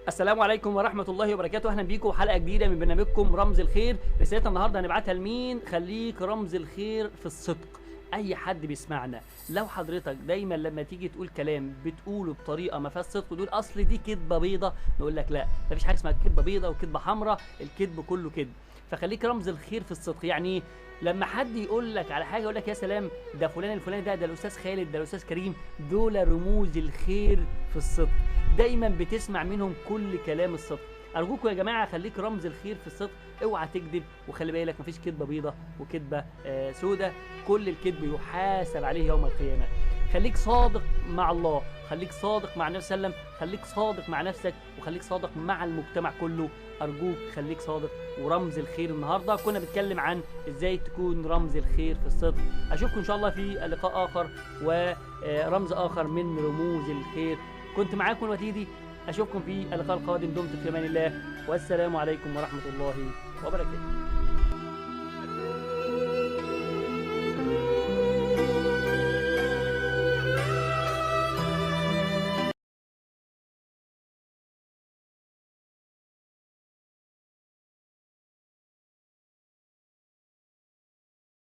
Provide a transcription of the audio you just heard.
السلام عليكم ورحمة الله وبركاته. أهلا بيكم حلقة جديدة من برنامجكم رمز الخير. رسالتنا النهاردة هنبعتها لمين؟ خليك رمز الخير في الصدق. أي حد بيسمعنا، لو حضرتك دايما لما تيجي تقول كلام بتقوله بطريقة ما فيهاش صدق وتقول أصل دي كدبة بيضة، نقول لك لا، مفيش حاجة اسمها كدبة بيضة وكدبة حمراء، الكذب كله كذب. فخليك رمز الخير في الصدق. يعني لما حد يقول لك على حاجة يقول لك يا سلام، ده فلان الفلاني ده الأستاذ خالد، ده الأستاذ كريم، دول رموز الخير في الصدق. دايما بتسمع منهم كل كلام الصدق. ارجوكم يا جماعه خليك رمز الخير في الصدق، اوعى تكذب، وخلي بالك مفيش كذبه بيضه وكذبه سودة. كل الكذب يحاسب عليه يوم القيامه. خليك صادق مع الله، خليك صادق مع النبي صلى الله عليه وسلم، خليك صادق مع نفسك، وخليك صادق مع المجتمع كله. ارجوك خليك صادق ورمز الخير. النهارده كنا بنتكلم عن ازاي تكون رمز الخير في الصدق. اشوفكم ان شاء الله في لقاء اخر ورمز اخر من رموز الخير. كنت معاكم وتيدي، اشوفكم في اللقاء القادم. دمتم في امان الله، والسلام عليكم ورحمه الله وبركاته.